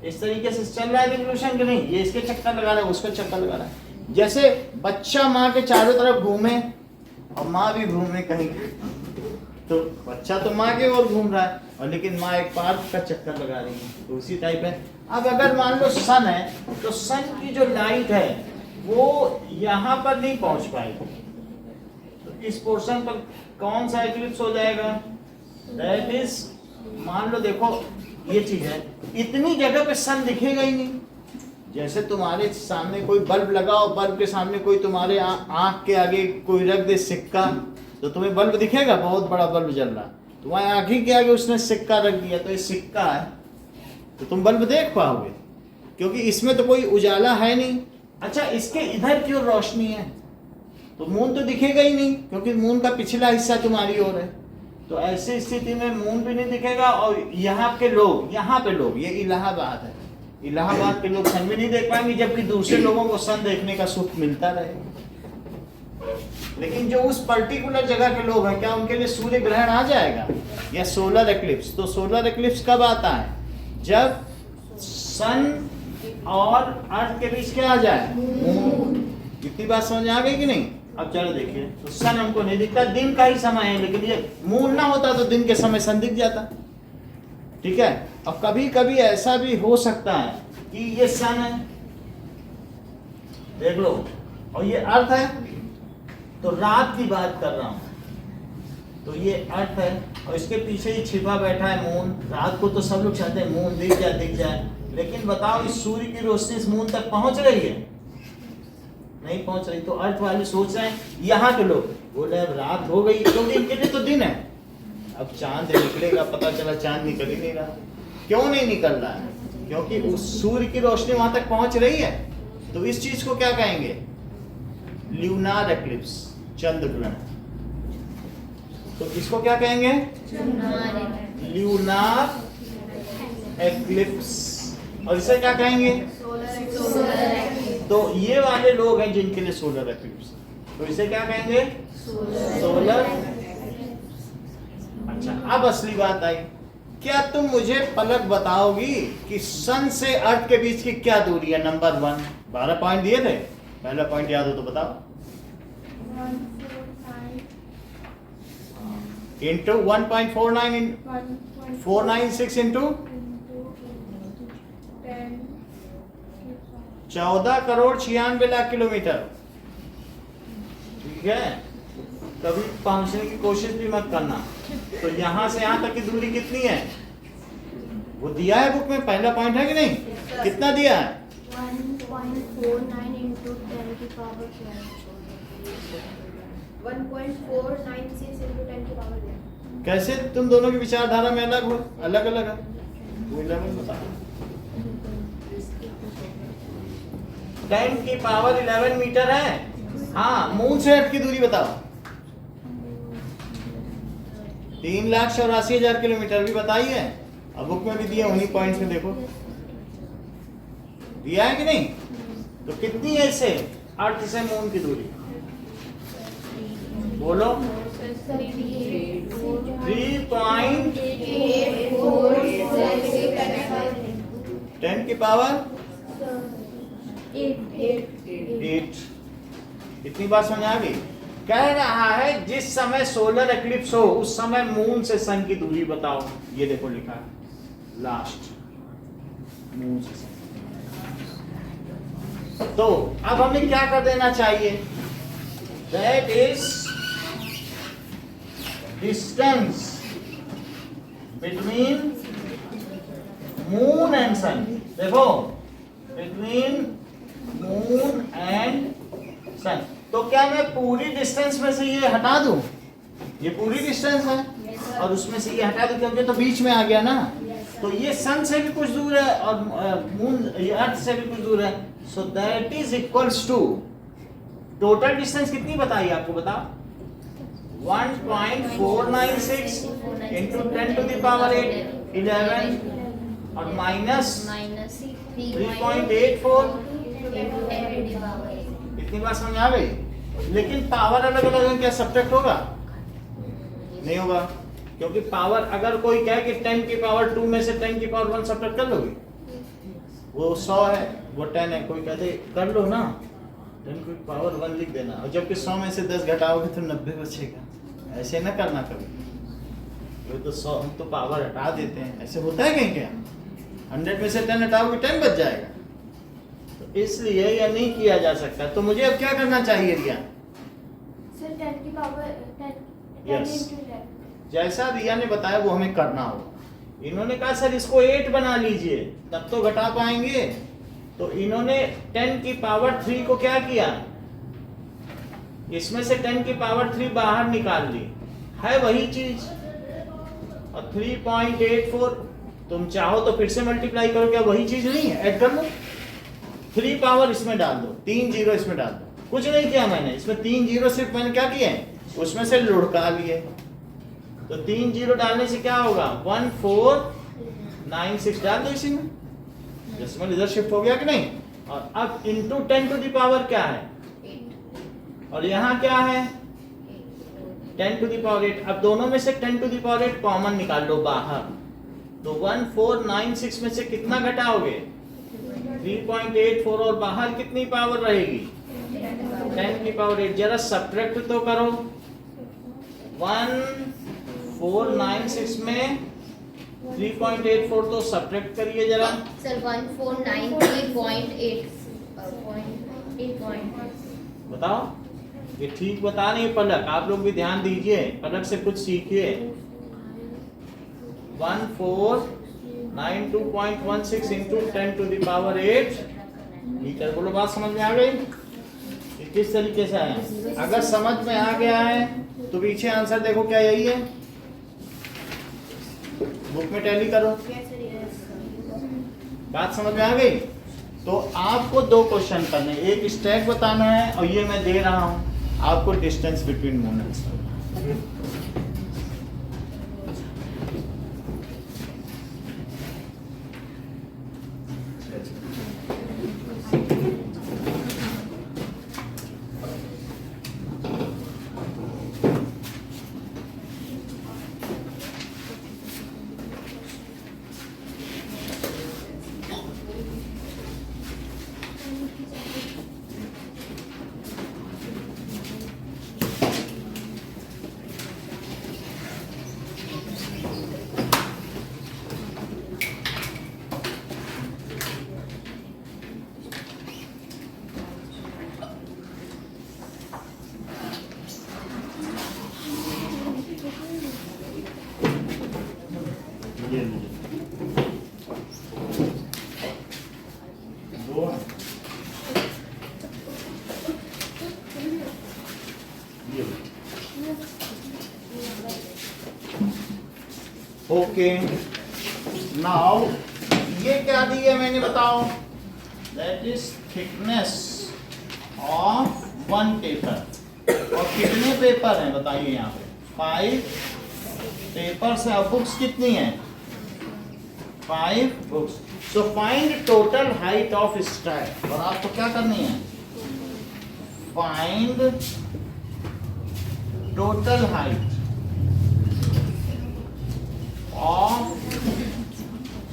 इस तरीके से चल रहा है रिवोल्यूशन कि नहीं? ये इसके चक्कर लगा रहा है, उसका चक्कर लगा रहा है। जैसे बच्चा माँ के चारों तरफ घूमे और माँ भी घूमे कहीं, तो बच्चा तो माँ के ओर घूम रहा है और लेकिन माँ एक पार्क का चक्कर लगा रही है, तो उसी टाइप है। अब अगर मान लो सन है तो सन की जो लाइट है वो यहाँ पर नहीं पहुंच पाएगी, तो इस पोर्शन पर कौन सा एक्लिप्स हो जाएगा? दैट इज, मान लो देखो ये चीज है, इतनी जगह पे सन दिखेगा ही नहीं। जैसे तुम्हारे सामने कोई बल्ब लगाओ, बल्ब के सामने कोई तुम्हारे आंख के आगे कोई रख दे सिक्का, तो तुम्हें बल्ब दिखेगा? बहुत बड़ा बल्ब जल रहा, तुम्हारे आंख ही के आगे उसने सिक्का रख दिया, तो ये सिक्का है, तो तुम बल्ब देख पाओगे क्योंकि इसमें तो कोई उजाला है नहीं। अच्छा इसके इधर की ओर रोशनी है तो मून तो दिखेगा ही नहीं क्योंकि मून का पिछला हिस्सा तुम्हारी ओर है, तो ऐसी स्थिति में मून भी नहीं दिखेगा। और यहाँ के लोग, यहाँ पे लोग, ये इलाहाबाद है, इलाहाबाद के लोग सन भी नहीं देख पाएंगे, जबकि दूसरे लोगों को सन देखने का सुख मिलता रहे। लेकिन जो उस पर्टिकुलर जगह के लोग हैं, क्या उनके लिए सूर्य ग्रहण आ जाएगा या सोलर एक्लिप्स? तो सोलर एक्लिप्स कब आता है? जब सन और अर्थ के बीच क्या आ जाए? मून। इतनी बात समझ आ गई कि नहीं? अब चलो देखिए, तो सन हमको नहीं दिखता, दिन का ही समय है, लेकिन ये मून ना होता तो दिन के समय सन दिख जाता। ठीक है। अब कभी कभी ऐसा भी हो सकता है कि ये सन है, देख लो, और ये अर्थ है, तो रात की बात कर रहा हूं, तो ये अर्थ है और इसके पीछे ही छिपा बैठा है मून। रात को तो सब लोग चाहते हैं मून दिख जाए, लेकिन बताओ इस सूर्य की रोशनी इस मून तक पहुंच रही है? नहीं पहुंच रही। तो अर्थ वाले सोच रहे हैं, यहाँ के लोग बोले अब रात हो गई, क्योंकि इनके लिए तो दिन है, अब चांद निकलेगा, पता चला चांद निकल ही नहीं रहा। क्यों नहीं निकल रहा है? क्योंकि उस सूर्य की रोशनी वहां तक पहुंच रही है। तो इस चीज को क्या कहेंगे? ल्यूनार एक्लिप्स, चंद्र ग्रहण। तो इसको क्या कहेंगे? ल्यूनार एक्लिप्स। और इसे क्या कहेंगे? तो ये वाले लोग हैं जिनके लिए सोलर एक्लिप्स, तो इसे क्या कहेंगे? सोलर। अच्छा अब असली बात आई, क्या तुम मुझे पलक बताओगी कि सन से अर्थ के बीच की क्या दूरी है? नंबर 1, 12 पॉइंट दिए थे, पहला पॉइंट याद हो तो बताओ। 1.45 इंटू 1.49 496 इंटू 14,96,00,000 किलोमीटर। ठीक है, कभी पहुंचने की कोशिश भी मत करना। तो यहां से यहां तक की दूरी कितनी है? वो दिया है बुक में, पहला पॉइंट है कि नहीं? कितना दिया है? 1.49 into 10 की पावर 12। 1.496 into 10 की पावर 12। कैसे तुम दोनों की विचारधारा में अलग हो, अलग अलग है? वो 11 बता। 10 की पावर 11 मीटर है। हाँ, मून से अर्थ की दूरी बताओ। 3,84,000 किलोमीटर भी बताई है, अब बुक में भी दिया, उन्हीं पॉइंट्स में देखो दिया है कि नहीं। तो कितनी है इससे अर्थ से मून की दूरी, बोलो। 10 की पावर 8। इतनी बात समझ आ गई। कह रहा है जिस समय सोलर एक्लिप्स हो उस समय मून से सन की दूरी बताओ। ये देखो लिखा है लास्ट, मून से सन। तो अब हमें क्या कर देना चाहिए? That is distance between moon and sun. देखो, बिटवीन मून एंड सन। तो क्या मैं पूरी डिस्टेंस में से ये हटा दूं? ये पूरी डिस्टेंस है और उसमें से ये हटा दूं क्योंकि तो बीच में आ गया ना। तो ये सन से भी कुछ दूर है और मून, ये अर्थ से भी कुछ दूर है। So that is equals to, total distance कितनी बताई आपको, बताओ। 1.496 इंटू 10 टू द पावर 8 11 और माइनस 3.84। इतनी बात समझ आ गई। लेकिन पावर अलग अलग है, क्या सब्ट्रैक्ट होगा? नहीं होगा, क्योंकि पावर अगर कोई कहे कि 10 की पावर 2 में से 10 की पावर 1 सब्ट्रैक्ट कर लोगे, वो 100 है, वो 10 है। कोई कहते कर लो ना, 10 की पावर 1 लिख देना, और जबकि 100 में से 10 घटाओगे तो 90 बचेगा। ऐसे ना करना कभी, वो तो 100 हम तो पावर हटा देते हैं, ऐसे होता है कहीं क्या? 100 में से 10 हटाओगे 10 बच जाएगा, तो इसलिए यह नहीं किया जा सकता। तो मुझे अब क्या करना चाहिए रिया? सर 10 की पावर 10 Yes. into 10। जैसा रिया ने बताया वो हमें करना होगा। इन्होंने कहा सर इसको 8 बना लीजिए तब तो घटा पाएंगे। तो इन्होंने 10 की पावर 3 को क्या किया, इसमें से 10 की पावर 3 बाहर निकाल ली, है वही चीज। और 3.84 तुम चाहो तो फिर से मल्टीप्लाई करो, क्या वही चीज नहीं है? ऐड कर लो, 3 पावर इसमें डाल दो, 3 जीरो इसमें डाल दो। कुछ नहीं किया मैंने, इसमें 3 जीरो सिर्फ मैंने क्या किए, उसमें से लुढ़का लिए। तो 3 जीरो डालने से क्या होगा, 1496 डाल दो इसी में, जिसमें इधर शिफ्ट हो गया कि नहीं। और अब इंटू 10 टू द पावर क्या है, और यहाँ क्या है 10 टू द पावर 8। अब दोनों में से 10 टू द पावर 8 कॉमन निकाल लो बाहर, तो 1496 में से कितना घटाओगे, 3.84, और बाहर कितनी पावर रहेगी, 10 की पावर 8। जरा सब्ट्रैक्ट तो करो, 1496 में 3.84 तो सब्ट्रैक्ट करिए जरा। सर 1493.8 बताओ, ये ठीक बता नहीं पलक, आप लोग भी ध्यान दीजिए, पलक से कुछ सीखिए। 1492.16 into 10 to the power 8 metre. बोलो, बात समझ में आ गई? ये किस तरीके से है? अगर समझ में आ गया है तो पीछे आंसर देखो, क्या यही है? बुक में टैली करो। बात समझ में आ गई? तो आपको 2 क्वेश्चन करने, एक स्टैक बताना है और ये मैं दे रहा हूं आपको distance between moon and sun. Okay, now ये क्या दी है मैंने, बताओ. That is thickness of one paper. और कितने पेपर हैं बताइए यहाँ पे, 5 पेपर्स है. और बुक्स कितनी हैं, 5 books. So find total height of stack. और आपको क्या करनी है, find total height of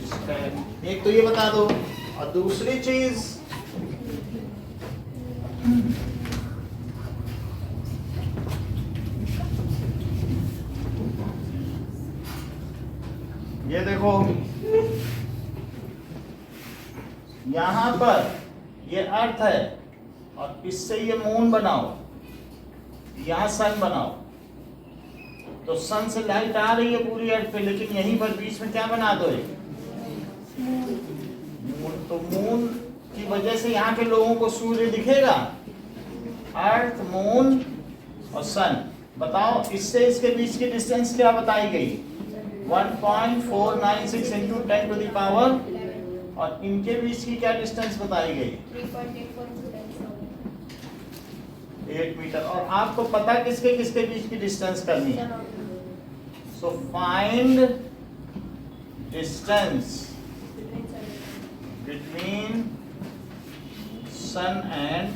stack. एक तो ये बता दो, और दूसरी चीज ये देखो, यहां पर ये अर्थ है और इससे ये मून बनाओ, यहां सन बनाओ. तो सन से लाइट आ रही है पूरी अर्थ पे, लेकिन यहीं पर बीच में क्या बना दो, मून. तो मून की वजह से यहाँ के लोगों को सूर्य दिखेगा. अर्थ, मून और सन. बताओ इससे इसके बीच की डिस्टेंस क्या बताई गई, 1.496 इंटू 10 टू द पावर. और इनके बीच की क्या डिस्टेंस बताई गई, 8 मीटर. और आपको पता किसके किसके बीच की डिस्टेंस करनी है. So find distance between sun and